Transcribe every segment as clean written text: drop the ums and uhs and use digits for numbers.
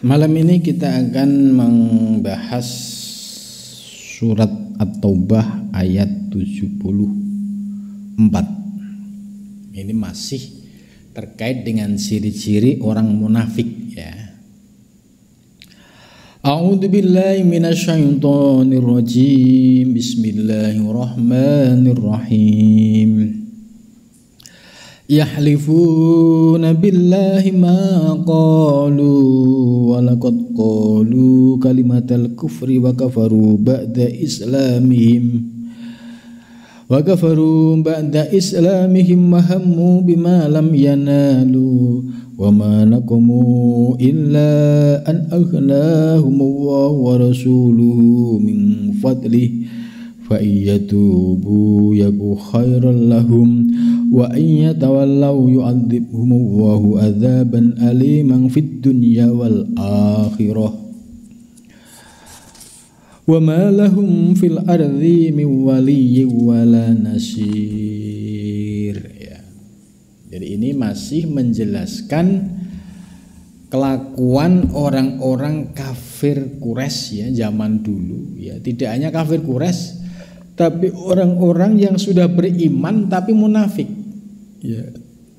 Malam ini kita akan membahas surat At-Taubah ayat 74. Ini masih terkait dengan ciri-ciri orang munafik ya. A'udzu billahi minasyaitonir rajim. Bismillahirrahmanirrahim. Yahlifuna billahi ma qalu wa laqad qalu kalimatal kufri wa kafaru ba'da islamihim wa hammu bima lam yanalu wa ma naqamu illa an aghnahumullahu wa rasuluhu min fadlihi fa iyyatubu yaku khairan lahum wa in yatawallaw yu'adzibhumullahu adzaban aliman fid dunya wal akhirah wa ma lahum fil ardi min waliyyin wala nasir ya. Jadi ini masih menjelaskan kelakuan orang-orang kafir Quraisy ya zaman dulu ya. Tidak hanya kafir Quraisy tapi orang-orang yang sudah beriman tapi munafik ya.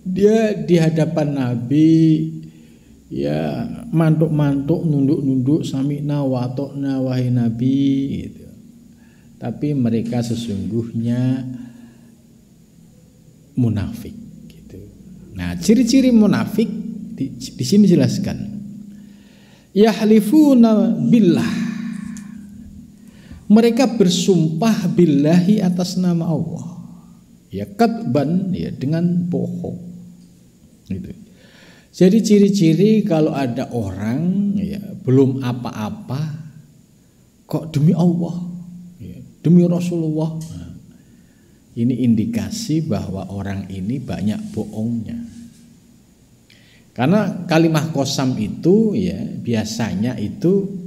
Dia di hadapan Nabi ya mantuk-mantuk, nunduk-nunduk, sami'na wa ata'na wahai Nabi gitu. Tapi mereka sesungguhnya munafik gitu. Nah, ciri-ciri munafik di sini dijelaskan. Yahlifuna billah. Mereka bersumpah billahi atas nama Allah. Ya kadban ya dengan bohong. Gitu. Jadi ciri-ciri kalau ada orang ya belum apa-apa kok demi Allah, ya, demi Rasulullah. Nah, ini indikasi bahwa orang ini banyak bohongnya. Karena kalimah qasam itu ya biasanya itu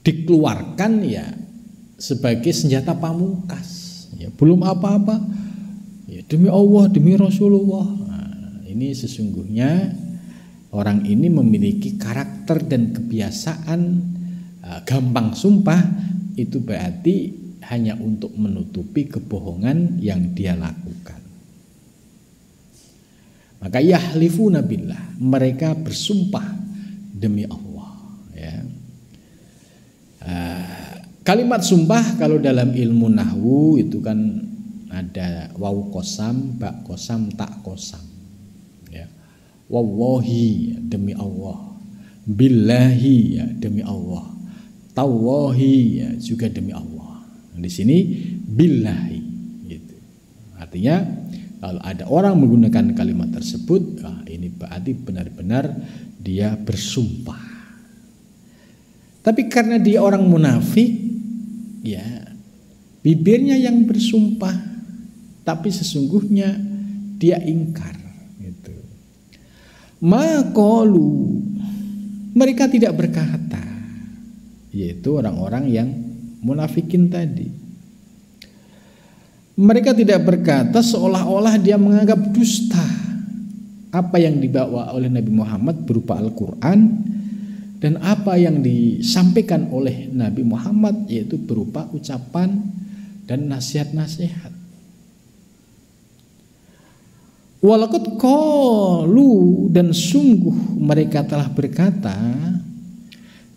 dikeluarkan ya sebagai senjata pamungkas ya, belum apa-apa ya demi Allah, demi Rasulullah. Nah, ini sesungguhnya orang ini memiliki karakter dan kebiasaan gampang sumpah. Itu berarti hanya untuk menutupi kebohongan yang dia lakukan. Maka yahlifuna billah, mereka bersumpah demi Allah ya. Kalimat sumpah kalau dalam ilmu nahwu itu kan ada waw qasam, ba qasam, ta qasam ya. Wallahi ya, demi Allah, billahi ya, demi Allah, tawahi ya, juga demi Allah. Di sini billahi gitu. Artinya kalau ada orang menggunakan kalimat tersebut, ini berarti benar-benar dia bersumpah. Tapi karena dia orang munafik, ya bibirnya yang bersumpah, tapi sesungguhnya dia ingkar. Gitu. Maqalu, mereka tidak berkata, yaitu orang-orang yang munafikin tadi. Mereka tidak berkata seolah-olah dia menganggap dusta apa yang dibawa oleh Nabi Muhammad berupa Al-Quran. Dan apa yang disampaikan oleh Nabi Muhammad yaitu berupa ucapan dan nasihat-nasihat. Walaqad qalu, dan sungguh mereka telah berkata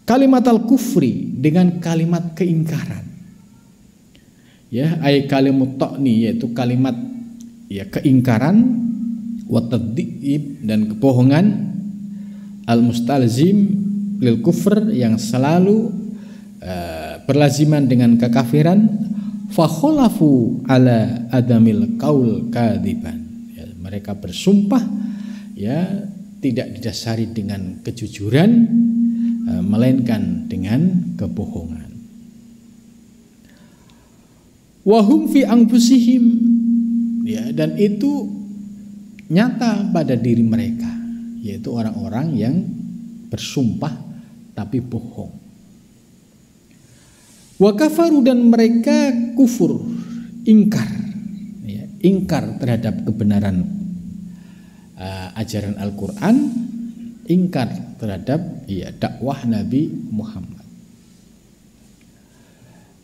kalimat al-kufri, dengan kalimat keingkaran. Ya, ay kalimut ta'ni, yaitu kalimat ya keingkaran, wa tadhib, dan kebohongan, al-mustalzim lil kufr, yang selalu berlaziman dengan kekafiran, fa khalafu ala adamil qaul kadiban ya, mereka bersumpah ya tidak didasari dengan kejujuran melainkan dengan kebohongan. Wa hum fi anfusihim ya, dan itu nyata pada diri mereka, yaitu orang-orang yang bersumpah tapi bohong. Wa kafaru, dan mereka kufur, ingkar ya, ingkar terhadap kebenaran ajaran Al-Quran ingkar terhadap dakwah Nabi Muhammad.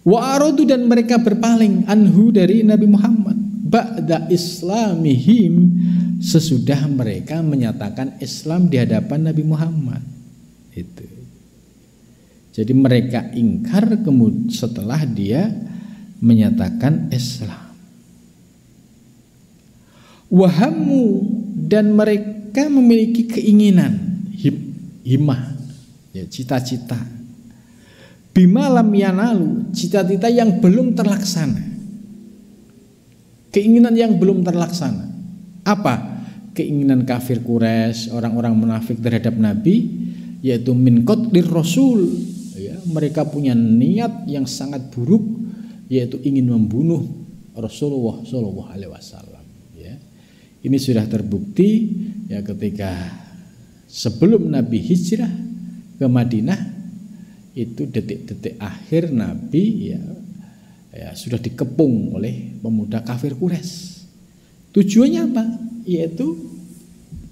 Wa aradu, dan mereka berpaling anhu dari Nabi Muhammad ba'da islamihim, sesudah mereka menyatakan Islam di hadapan Nabi Muhammad. Itu. Jadi mereka ingkar setelah dia menyatakan Islam. Wahamu, dan mereka memiliki keinginan, himmah, cita-cita. Bima lam yanalu, cita-cita yang belum terlaksana. Keinginan yang belum terlaksana. Apa? Keinginan kafir Quraisy, orang-orang munafik terhadap Nabi, yaitu min qatlir rasul. Mereka punya niat yang sangat buruk, yaitu ingin membunuh Rasulullah sallallahu alaihi wasallam. Ini sudah terbukti ketika sebelum Nabi hijrah ke Madinah, itu detik-detik akhir Nabi sudah dikepung oleh pemuda kafir Quraisy. Tujuannya apa? Yaitu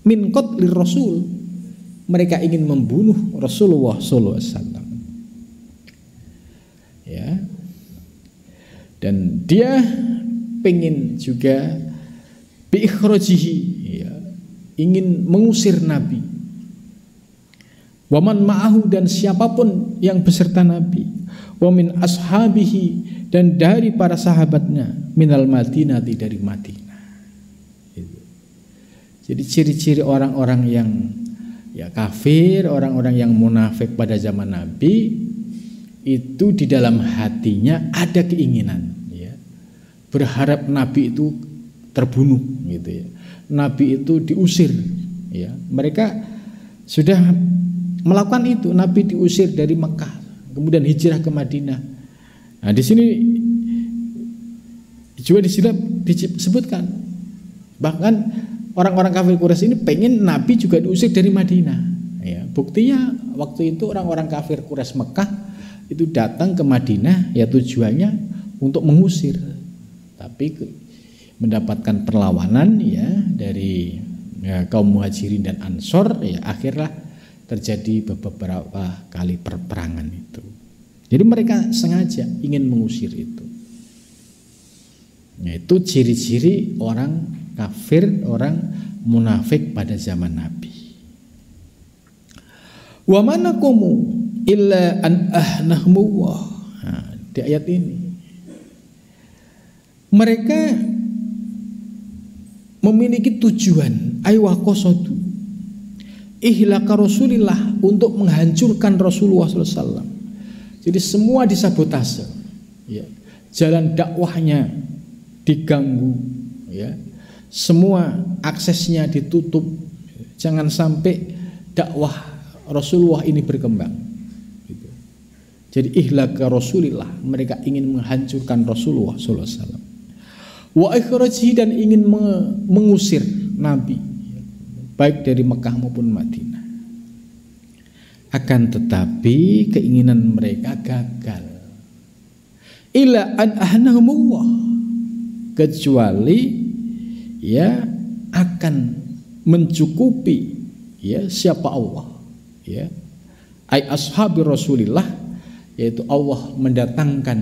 min qatlir rasul. Mereka ingin membunuh Rasulullah sallallahu alaihi wasallam. Dan dia pengen juga biikhrajihi, ingin mengusir Nabi. Waman ma'ahu, dan siapapun yang beserta Nabi. Wamin ashabihi, dan dari para sahabatnya, minal Madinati, dari Madinah. Jadi ciri-ciri orang-orang yang kafir, orang-orang yang munafik pada zaman Nabi, itu di dalam hatinya ada keinginan, berharap Nabi itu terbunuh, Nabi itu diusir, Mereka sudah melakukan itu. Nabi diusir dari Mekah, kemudian hijrah ke Madinah. Nah, di sini juga disebutkan, bahkan orang-orang kafir Quraisy ini pengen Nabi juga diusir dari Madinah. Buktinya waktu itu orang-orang kafir Quraisy Mekah itu datang ke Madinah, tujuannya untuk mengusir, tapi mendapatkan perlawanan dari kaum Muhajirin dan Ansor, akhirnya terjadi beberapa kali perperangan itu. Jadi mereka sengaja ingin mengusir itu. Itu ciri-ciri orang kafir, orang munafik pada zaman Nabi. Wa manakumu illa an ahnahmuwah. Di ayat ini mereka memiliki tujuan aywaqasadu ihlaka Rasulillah, untuk menghancurkan Rasulullah SAW. Jadi semua disabotase, jalan dakwahnya diganggu, semua aksesnya ditutup, jangan sampai dakwah Rasulullah ini berkembang. Jadi ihlaka Rasulillah, mereka ingin menghancurkan Rasulullah SAW. Wa ikhrajihi, dan ingin mengusir Nabi, baik dari Mekah maupun Madinah. Akan tetapi keinginan mereka gagal. Ila an ahnahumullah, kecuali akan mencukupi siapa Allah, ai ashabi Rasulillah, yaitu Allah mendatangkan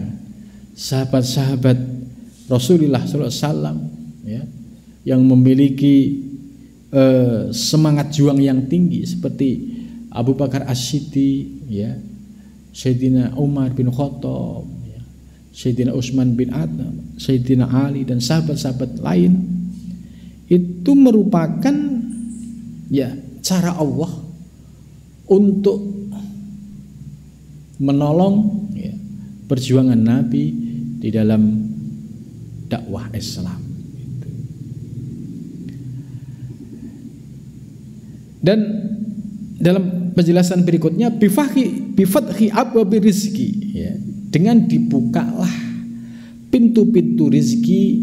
sahabat-sahabat Rasulullah SAW yang memiliki semangat juang yang tinggi, seperti Abu Bakar As-Siddiq, Sayyidina Umar bin Khattab, Sayyidina Utsman bin Affan, Sayyidina Ali, dan sahabat-sahabat lain. Itu merupakan cara Allah untuk menolong perjuangan Nabi di dalam dakwah Islam. Dan dalam penjelasan berikutnya, bifathi abwabi rizki, dengan dibukalah pintu-pintu rizki,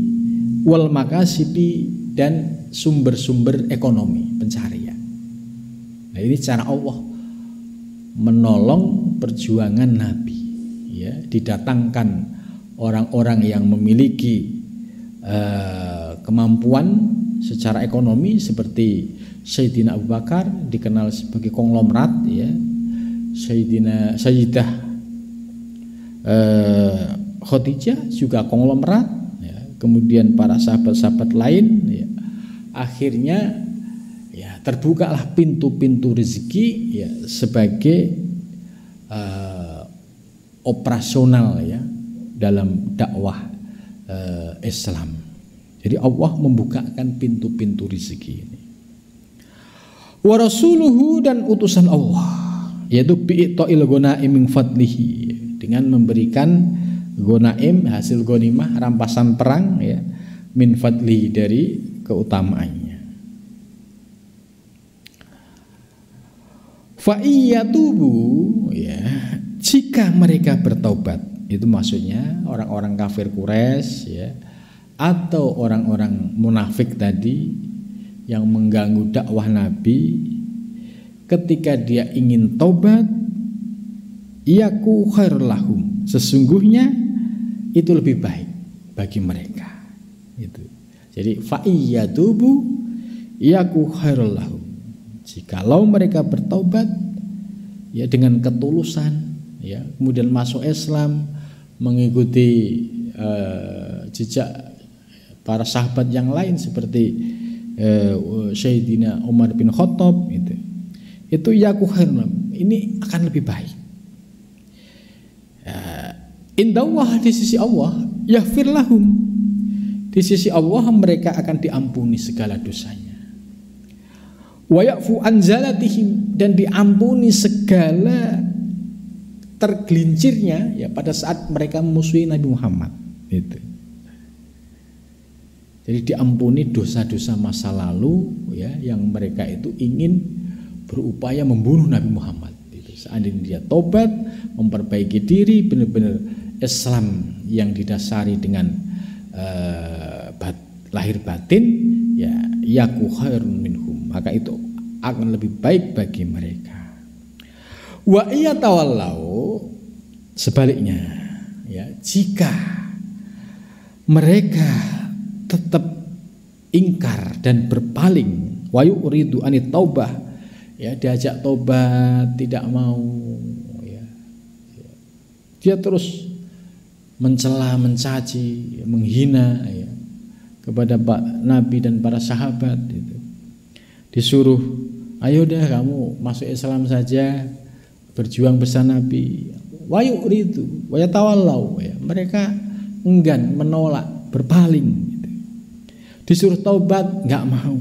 wal makasibi, dan sumber-sumber ekonomi pencarian. Nah, ini cara Allah menolong perjuangan Nabi, didatangkan orang-orang yang memiliki kemampuan secara ekonomi seperti Sayyidina Abu Bakar dikenal sebagai konglomerat, ya. Sayyidah Khadijah juga konglomerat, ya. Kemudian para sahabat-sahabat lain, ya. Akhirnya ya terbukalah pintu-pintu rezeki, ya, sebagai operasional, ya, dalam dakwah Islam. Jadi Allah membukakan pintu-pintu rezeki ini. Wa rasuluhu, dan utusan Allah, yaitu bi'ta'il ghanaim min fadlihi, dengan memberikan ghanaim, hasil ghanimah, rampasan perang, ya, min fadlihi, dari keutamaannya. Fa iyatubu, ya, jika mereka bertaubat, itu maksudnya orang-orang kafir Quraisy, ya, atau orang-orang munafik tadi yang mengganggu dakwah Nabi, ketika dia ingin taubat, yaku khairul lahum, sesungguhnya itu lebih baik bagi mereka. Itu. Jadi fa iyatubu yaku khairul lahum, jikalau mereka bertaubat, ya, dengan ketulusan, ya, kemudian masuk Islam, mengikuti jejak para sahabat yang lain seperti Sayyidina Umar bin Khattab, itu yaku khairun, ini akan lebih baik. Indallah, di sisi Allah, yaghfir lahum, di sisi Allah mereka akan diampuni segala dosanya. Wa ya'fu an zalatihim, dan diampuni segala tergelincirnya, ya, pada saat mereka memusuhi Nabi Muhammad. Itu. Jadi diampuni dosa-dosa masa lalu, ya, yang mereka itu ingin berupaya membunuh Nabi Muhammad. Itu. Seandainya dia tobat, memperbaiki diri, benar-benar Islam yang didasari dengan lahir batin, ya, yaku khairun minhum, maka itu akan lebih baik bagi mereka. Wa iyatawallau, sebaliknya, ya, jika mereka tetap ingkar dan berpaling, wa yuridu anit taubah, ya, diajak tobat tidak mau, ya, dia terus mencela, mencaci, menghina, ya, kepada Pak Nabi dan para sahabat. Itu. Disuruh, ayo dah kamu masuk Islam saja, berjuang bersama Nabi. Wa yuridu wa yatawallau, ya, mereka enggan, menolak, berpaling. Disuruh taubat nggak mau.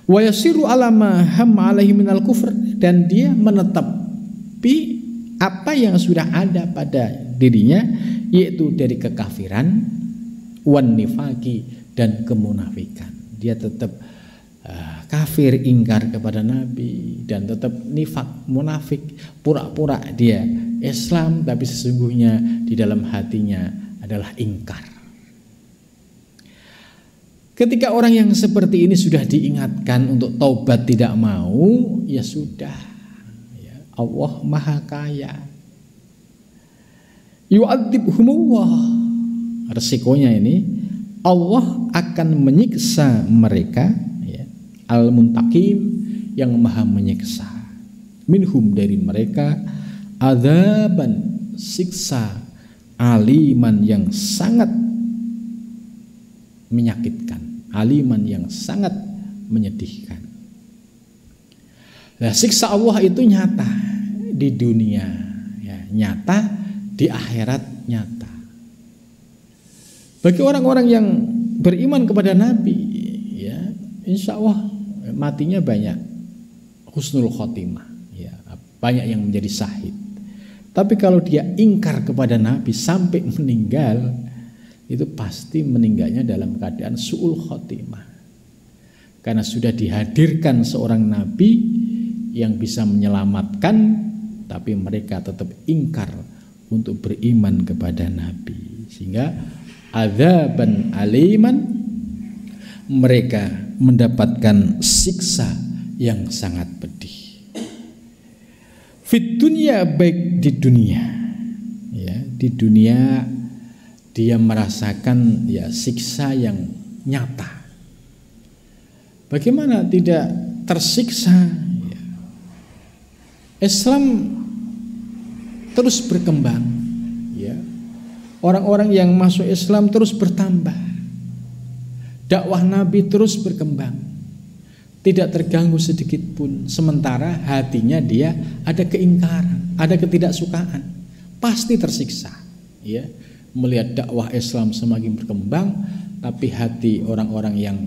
Wa yasiru ala ma hamma alaihi minal kufr, dan dia menetapi apa yang sudah ada pada dirinya, yaitu dari kekafiran, wan nifaqi, dan kemunafikan. Dia tetap kafir, ingkar kepada Nabi, dan tetap nifak, munafik, pura-pura dia Islam tapi sesungguhnya di dalam hatinya adalah ingkar. Ketika orang yang seperti ini sudah diingatkan untuk taubat tidak mau, ya sudah, ya, Allah Maha Kaya. Yu'adzibhumullah, resikonya ini Allah akan menyiksa mereka, ya, al-muntaqim, yang Maha menyiksa, minhum, dari mereka, adzaban, siksa, aliman, yang sangat menyakitkan, aliman, yang sangat menyedihkan. Nah, siksa Allah itu nyata di dunia, ya, nyata di akhirat, nyata. Bagi orang-orang yang beriman kepada Nabi, ya, insya Allah matinya banyak husnul khotimah, ya, banyak yang menjadi syahid. Tapi kalau dia ingkar kepada Nabi sampai meninggal, itu pasti meninggalnya dalam keadaan su'ul khotimah, karena sudah dihadirkan seorang nabi yang bisa menyelamatkan, tapi mereka tetap ingkar untuk beriman kepada Nabi, sehingga adzaban aliman, mereka mendapatkan siksa yang sangat pedih. Fit dunia, baik di dunia, ya, di dunia dia merasakan, ya, siksa yang nyata. Bagaimana tidak tersiksa? Ya. Islam terus berkembang, ya. Orang-orang yang masuk Islam terus bertambah. Dakwah Nabi terus berkembang. Tidak terganggu sedikit pun. Sementara hatinya dia ada keingkaran, ada ketidaksukaan. Pasti tersiksa, ya. Melihat dakwah Islam semakin berkembang, tapi hati orang-orang yang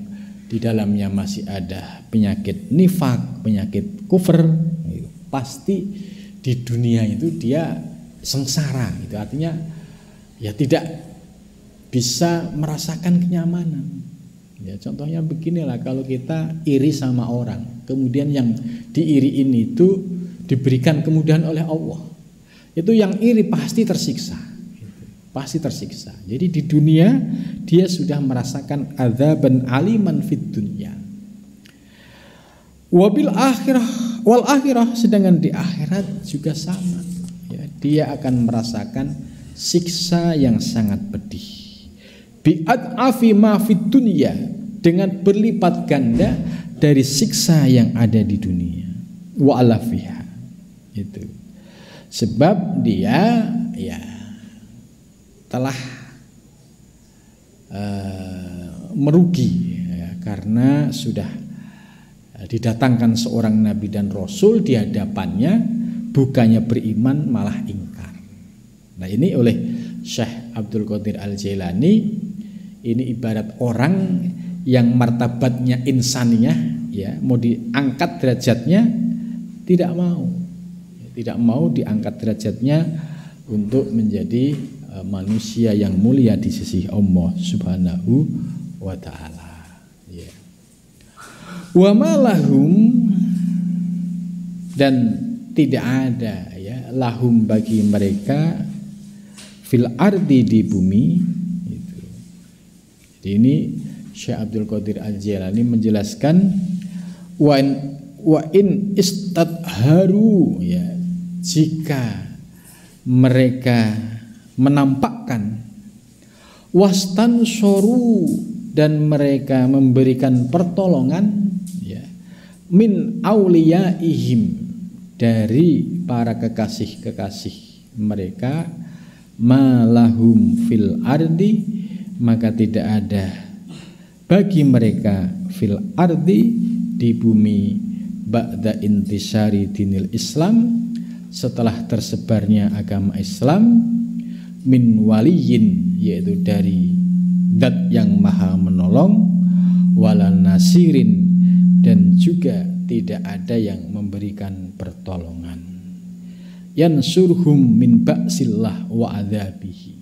di dalamnya masih ada penyakit nifak, penyakit kufur, pasti di dunia itu dia sengsara. Itu artinya ya tidak bisa merasakan kenyamanan. Ya, contohnya beginilah, kalau kita iri sama orang, kemudian yang diiri ini itu diberikan kemudahan oleh Allah, itu yang iri pasti tersiksa. Pasti tersiksa. Jadi di dunia dia sudah merasakan adzaban aliman fid dunya. Wabil akhirah wal akhirah, sedangkan di akhirat juga sama. Ya, dia akan merasakan siksa yang sangat pedih. Bi'ad'afi ma fid dunya, dengan berlipat ganda dari siksa yang ada di dunia. Wa alafiha. Itu. Sebab dia ya telah merugi, ya, karena sudah didatangkan seorang nabi dan rasul di hadapannya, bukannya beriman malah ingkar. Nah, ini oleh Syekh Abdul Qadir Al-Jailani, ini ibarat orang yang martabatnya insaniyah, ya, mau diangkat derajatnya tidak mau diangkat derajatnya untuk menjadi manusia yang mulia di sisi Allah Subhanahu wa ta'ala. Ya. Wa malahum, dan tidak ada, ya, lahum bagi mereka fil ardi, di bumi. Gitu. Jadi ini Syekh Abdul Qadir Al-Jailani menjelaskan wa in istadharu, ya, jika mereka menampakkan, wastansoru, dan mereka memberikan pertolongan, ya, min auliyaihim, dari para kekasih-kekasih mereka, malahum fil ardi, maka tidak ada bagi mereka fil ardi, di bumi, ba'da intisari dinil Islam, setelah tersebarnya agama Islam, min waliyin, yaitu dari zat yang maha menolong, wala nasirin, dan juga tidak ada yang memberikan pertolongan, yansurhum min ba'sillah wa adzabihi.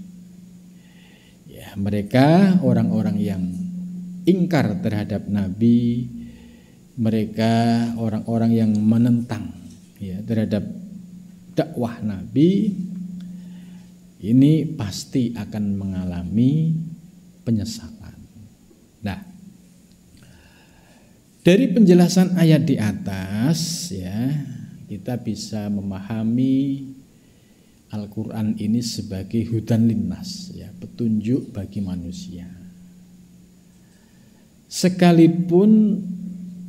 Ya, mereka orang-orang yang ingkar terhadap Nabi, mereka orang-orang yang menentang, ya, terhadap dakwah Nabi, ini pasti akan mengalami penyesalan. Nah, dari penjelasan ayat di atas, ya, kita bisa memahami Al-Quran ini sebagai hudan linnas, ya, petunjuk bagi manusia. Sekalipun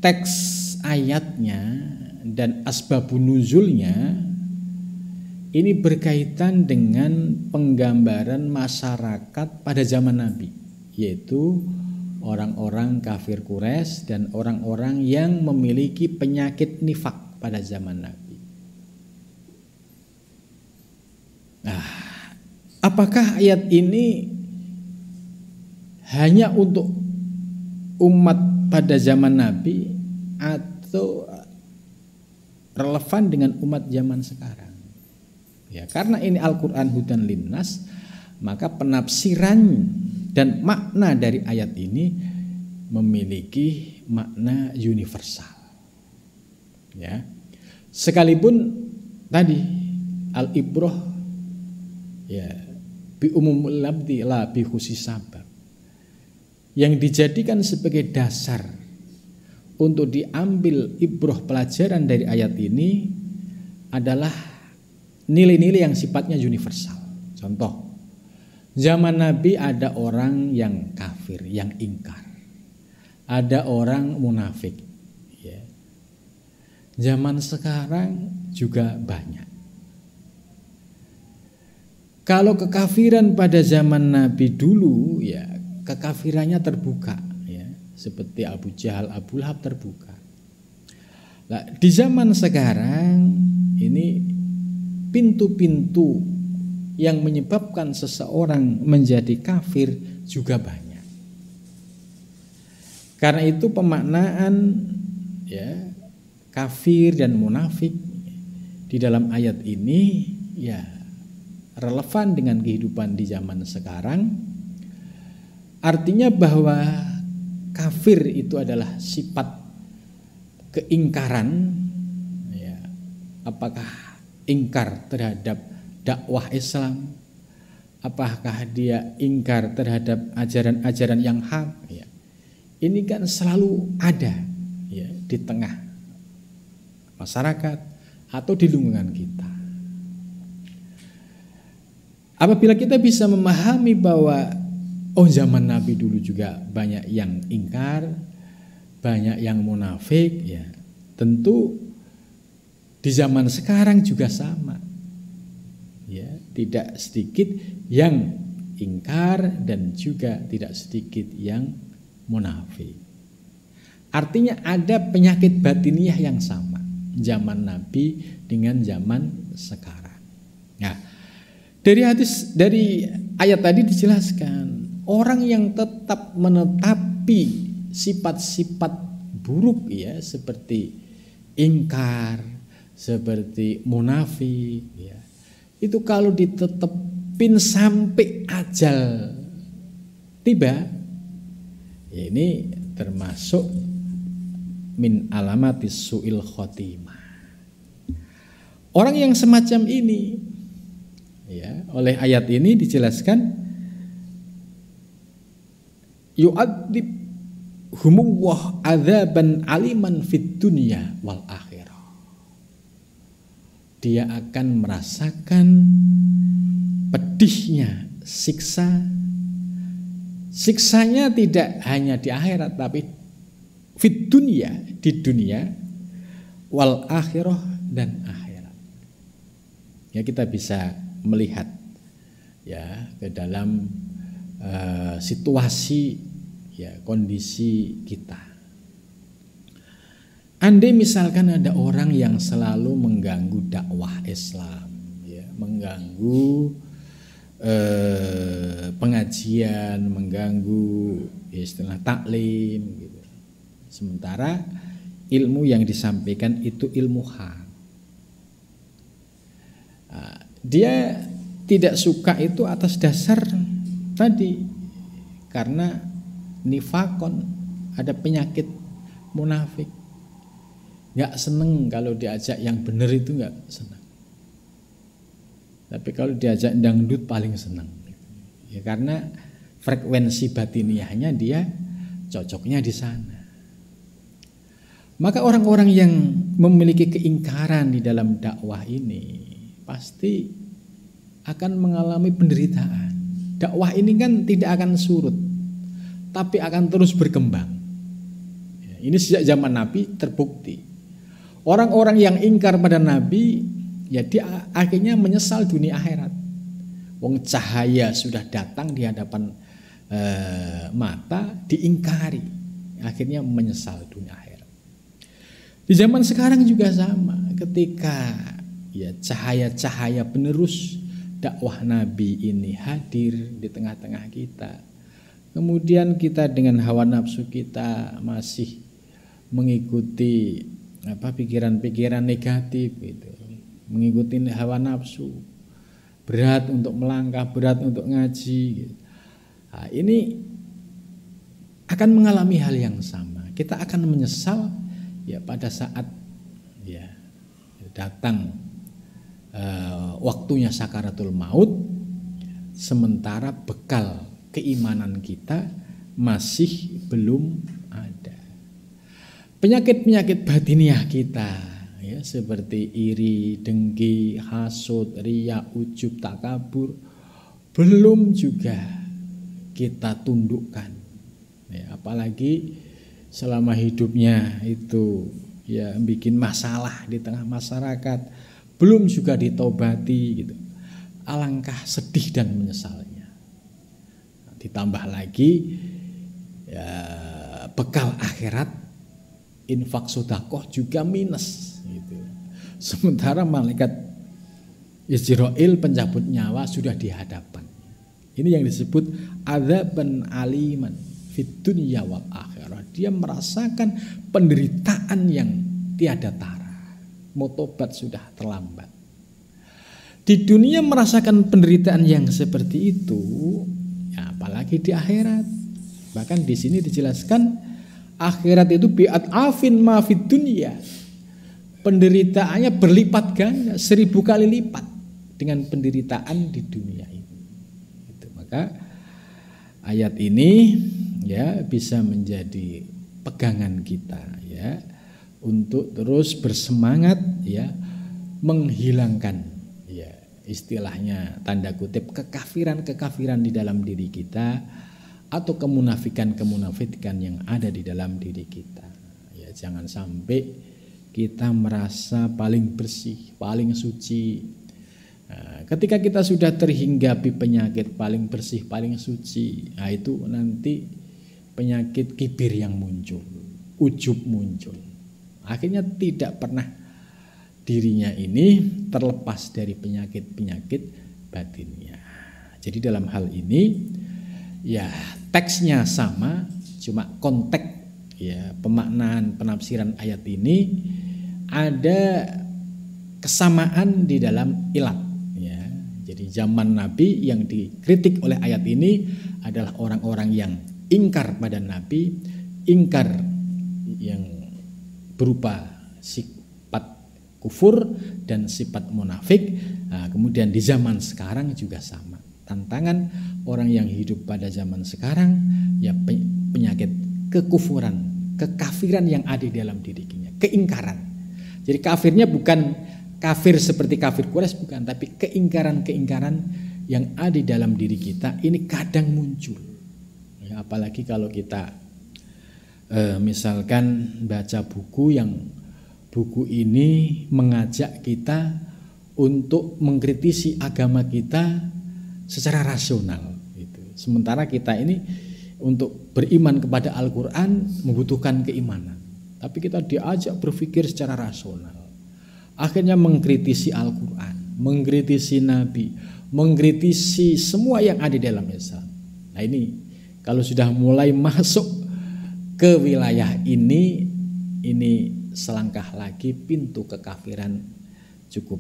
teks ayatnya dan asbabun nuzulnya ini berkaitan dengan penggambaran masyarakat pada zaman Nabi, yaitu orang-orang kafir Quraisy dan orang-orang yang memiliki penyakit nifak pada zaman Nabi. Nah, apakah ayat ini hanya untuk umat pada zaman Nabi atau relevan dengan umat zaman sekarang? Ya, karena ini Al-Quran hudan linnas, maka penafsiran dan makna dari ayat ini memiliki makna universal. Ya, sekalipun tadi al-ibrah, ya, bi umumul labdi la bi khusis sabab, yang dijadikan sebagai dasar untuk diambil ibrah, pelajaran dari ayat ini adalah nilai-nilai yang sifatnya universal. Contoh, zaman Nabi ada orang yang kafir, yang ingkar. ada orang munafik. Ya. Zaman sekarang juga banyak. Kalau kekafiran pada zaman Nabi dulu, ya kekafirannya terbuka, ya seperti Abu Jahal, Abu Lahab terbuka. Nah, di zaman sekarang ini pintu-pintu yang menyebabkan seseorang menjadi kafir juga banyak. Karena itu pemaknaan ya kafir dan munafik di dalam ayat ini ya relevan dengan kehidupan di zaman sekarang. Artinya bahwa kafir itu adalah sifat keingkaran, ya. Apakah ingkar terhadap dakwah Islam? Apakah dia ingkar terhadap ajaran-ajaran yang hak? Ya. Ini kan selalu ada ya di tengah masyarakat atau di lingkungan kita. Apabila kita bisa memahami bahwa zaman Nabi dulu juga banyak yang ingkar, banyak yang munafik, ya tentu di zaman sekarang juga sama. Ya, tidak sedikit yang ingkar dan juga tidak sedikit yang munafik. Artinya ada penyakit batiniah yang sama zaman Nabi dengan zaman sekarang. Nah, dari ayat tadi dijelaskan orang yang tetap menetapi sifat-sifat buruk ya seperti ingkar, seperti munafik ya. Itu kalau ditetepin sampai ajal tiba, ya ini termasuk min alamatis su'il khotimah. Orang yang semacam ini ya, oleh ayat ini dijelaskan yu'adzib humullah adzaban aliman fid dunya wal akhirah. Dia akan merasakan pedihnya siksanya tidak hanya di akhirat tapi fid dunya, di dunia wal akhirah dan akhirat. Ya kita bisa melihat ya ke dalam situasi ya kondisi kita. Andai misalkan ada orang yang selalu mengganggu dakwah Islam, ya, mengganggu pengajian, mengganggu istilah taklim, gitu. Sementara ilmu yang disampaikan itu ilmu hak. Dia tidak suka itu atas dasar tadi karena nifakon, ada penyakit munafik. Gak seneng kalau diajak yang benar itu gak senang. Tapi kalau diajak dangdut paling senang. Ya karena frekuensi batiniahnya dia cocoknya di sana. Maka orang-orang yang memiliki keingkaran di dalam dakwah ini pasti akan mengalami penderitaan. Dakwah ini kan tidak akan surut, tapi akan terus berkembang. Ini sejak zaman Nabi terbukti. Orang-orang yang ingkar pada Nabi, ya dia akhirnya menyesal dunia akhirat. Wong cahaya sudah datang di hadapan mata, diingkari, akhirnya menyesal dunia akhirat. Di zaman sekarang juga sama, ketika ya cahaya-cahaya penerus dakwah Nabi ini hadir di tengah-tengah kita, kemudian kita dengan hawa nafsu kita masih mengikuti pikiran-pikiran negatif gitu, mengikuti hawa nafsu, berat untuk melangkah, berat untuk ngaji gitu. Nah, ini akan mengalami hal yang sama. Kita akan menyesal ya pada saat ya datang waktunya sakaratul maut, sementara bekal keimanan kita masih belum ada. Penyakit-penyakit batiniah kita ya seperti iri, dengki, hasud, riya, ujub, takabur belum juga kita tundukkan. Ya, apalagi selama hidupnya itu ya bikin masalah di tengah masyarakat, belum juga ditobati gitu. Alangkah sedih dan menyesalnya. Ditambah lagi ya, bekal akhirat, infak sedekah juga minus gitu. Sementara malaikat Israil pencabut nyawa sudah di hadapan. Ini yang disebut adzaban aliman fid dunya wal akhirah. Dia merasakan penderitaan yang tiada tara. Mau tobat sudah terlambat. Di dunia merasakan penderitaan yang seperti itu, ya apalagi di akhirat. Bahkan di sini dijelaskan akhirat itu bi'at afin ma fid dunya. Penderitaannya berlipat ganda, 1000 kali lipat dengan penderitaan di dunia ini. Itu, maka ayat ini ya bisa menjadi pegangan kita ya untuk terus bersemangat ya menghilangkan ya istilahnya tanda kutip kekafiran di dalam diri kita atau kemunafikan yang ada di dalam diri kita. Ya jangan sampai kita merasa paling bersih, paling suci. Nah, ketika kita sudah terhinggapi penyakit paling bersih, paling suci, nah itu nanti penyakit kibir yang muncul, ujub muncul. Akhirnya tidak pernah dirinya ini terlepas dari penyakit-penyakit batinnya. Jadi dalam hal ini ya teksnya sama, cuma konteks ya pemaknaan penafsiran ayat ini ada kesamaan di dalam ilat ya. Jadi zaman Nabi yang dikritik oleh ayat ini adalah orang-orang yang ingkar pada Nabi, ingkar yang berupa sifat kufur dan sifat munafik. Nah, kemudian di zaman sekarang juga sama. Tantangan orang yang hidup pada zaman sekarang ya penyakit kekufuran, kekafiran yang ada di dalam dirinya, keingkaran. Jadi kafirnya bukan kafir seperti kafir Quraisy bukan, tapi keingkaran-keingkaran yang ada di dalam diri kita ini kadang muncul. Ya, apalagi kalau kita misalkan baca buku yang buku ini mengajak kita untuk mengkritisi agama kita secara rasional. Gitu. Sementara kita ini untuk beriman kepada Al-Quran membutuhkan keimanan. Tapi kita diajak berpikir secara rasional. Akhirnya mengkritisi Al-Quran, mengkritisi Nabi, mengkritisi semua yang ada di dalam Islam. Nah ini kalau sudah mulai masuk ke wilayah ini selangkah lagi pintu kekafiran cukup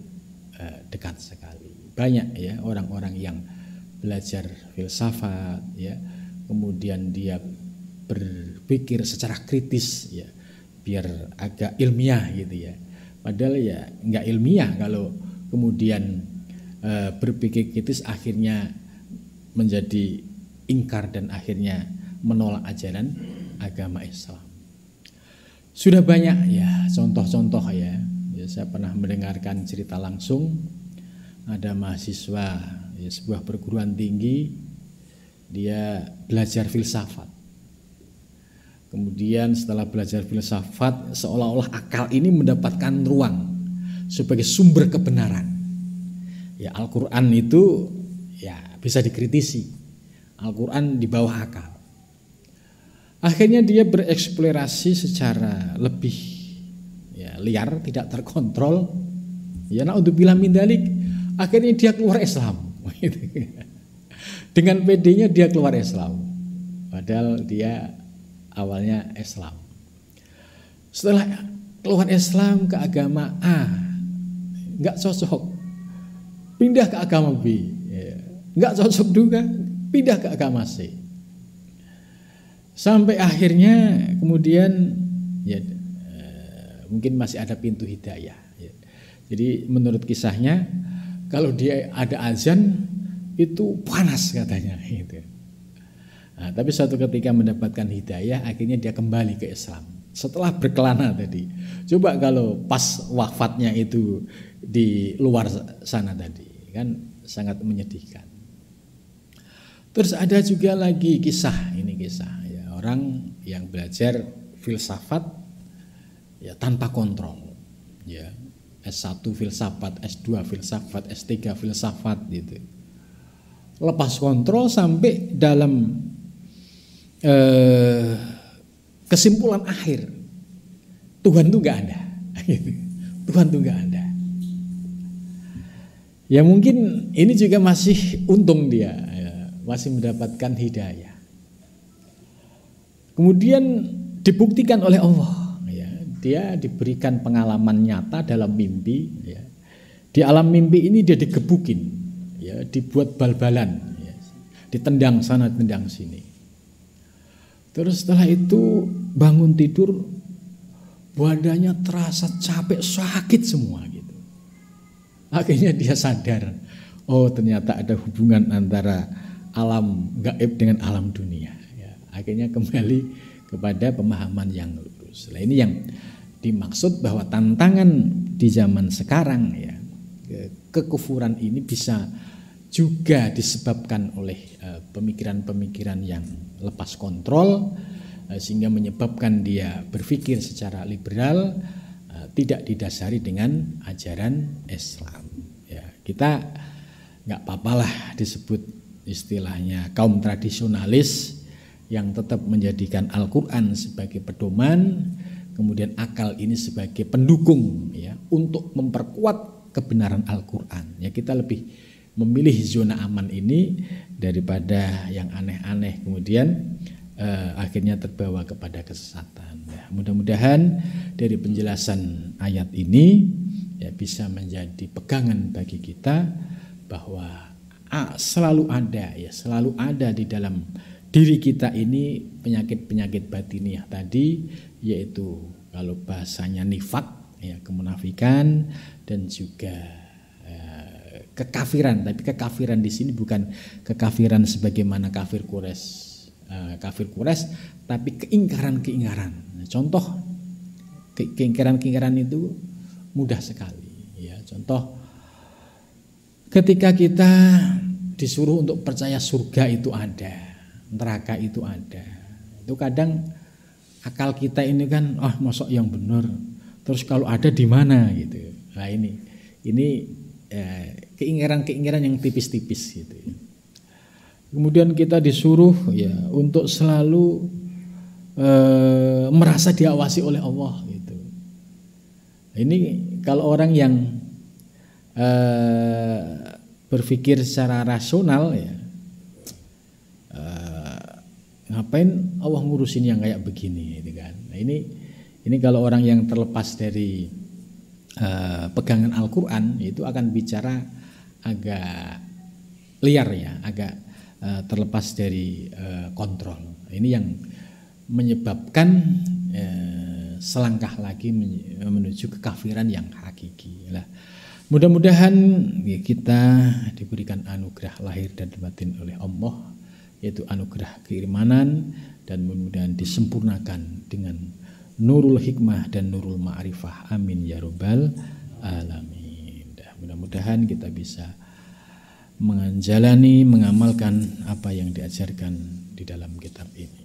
dekat sekali. Banyak ya orang-orang yang belajar filsafat ya, kemudian dia berpikir secara kritis ya, biar agak ilmiah gitu ya. Padahal ya nggak ilmiah kalau kemudian berpikir kritis akhirnya menjadi ingkar dan akhirnya menolak ajaran agama Islam. Sudah banyak ya contoh-contoh ya. Saya pernah mendengarkan cerita langsung ada mahasiswa ya, sebuah perguruan tinggi, dia belajar filsafat. Kemudian setelah belajar filsafat seolah-olah akal ini mendapatkan ruang sebagai sumber kebenaran. Ya Al-Quran itu ya bisa dikritisi. Al-Quran di bawah akal. Akhirnya dia bereksplorasi secara lebih ya, liar, tidak terkontrol. Ya naudzubillah min dzalik. Akhirnya dia keluar Islam. Dengan PD-nya dia keluar Islam. Padahal dia awalnya Islam. Setelah keluar Islam ke agama A, nggak cocok, pindah ke agama B, nggak cocok juga, pindah ke agama C. Sampai akhirnya kemudian ya mungkin masih ada pintu hidayah. Ya. Jadi menurut kisahnya kalau dia ada azan itu panas katanya gitu. Nah, tapi suatu ketika mendapatkan hidayah akhirnya dia kembali ke Islam setelah berkelana tadi. Coba kalau pas wafatnya itu di luar sana tadi kan sangat menyedihkan. Terus ada juga lagi kisah ya, orang yang belajar filsafat ya tanpa kontrol. Ya, S1 filsafat, S2 filsafat, S3 filsafat gitu. Lepas kontrol sampai dalam kesimpulan akhir Tuhan tuh nggak ada. Tuhan tuh nggak ada. Ya mungkin ini juga masih untung dia, ya, masih mendapatkan hidayah. Kemudian dibuktikan oleh Allah, ya, dia diberikan pengalaman nyata dalam mimpi. Ya. Di alam mimpi ini dia digebukin, ya, dibuat bal-balan, ya, ditendang sana, tendang sini. Terus setelah itu bangun tidur, badannya terasa capek, sakit semua gitu. Akhirnya dia sadar, oh ternyata ada hubungan antara alam gaib dengan alam dunia. Ya, akhirnya kembali kepada pemahaman yang lurus. Nah, ini yang dimaksud bahwa tantangan di zaman sekarang, ya, kekufuran ini bisa juga disebabkan oleh pemikiran-pemikiran yang lepas kontrol, sehingga menyebabkan dia berpikir secara liberal, tidak didasari dengan ajaran Islam. Ya, kita nggak apa-apalah disebut istilahnya kaum tradisionalis yang tetap menjadikan Al-Quran sebagai pedoman, kemudian akal ini sebagai pendukung, ya, untuk memperkuat kebenaran Al-Quran. Ya, kita lebih memilih zona aman ini daripada yang aneh-aneh, kemudian akhirnya terbawa kepada kesesatan. Ya, mudah-mudahan dari penjelasan ayat ini ya bisa menjadi pegangan bagi kita bahwa selalu ada di dalam diri kita ini penyakit-penyakit batiniah tadi, yaitu kalau bahasanya nifak, ya, kemunafikan, dan juga kekafiran. Tapi kekafiran di sini bukan kekafiran sebagaimana kafir Quraisy, tapi keingkaran-keingkaran. Contoh keingkaran-keingkaran itu mudah sekali, ya. Contoh ketika kita disuruh untuk percaya surga itu ada, neraka itu ada, itu kadang akal kita ini kan, mosok yang benar, terus kalau ada di mana gitu. Nah ini keingkaran-keingkaran yang tipis-tipis gitu. Kemudian kita disuruh, ya, untuk selalu merasa diawasi oleh Allah gitu. Ini kalau orang yang berpikir secara rasional, ya, ngapain Allah ngurusin yang kayak begini gitu kan. Nah, ini kalau orang yang terlepas dari pegangan Al-Quran itu akan bicara agak liar, ya, agak terlepas dari kontrol. Ini yang menyebabkan selangkah lagi menuju kekafiran yang hakiki. Nah, mudah-mudahan kita diberikan anugerah lahir dan batin oleh Allah, yaitu anugerah keimanan, dan mudah-mudahan disempurnakan dengan nurul hikmah dan nurul ma'rifah. Amin ya rabbal alamin. Mudah-mudahan kita bisa menjalani, mengamalkan apa yang diajarkan di dalam kitab ini.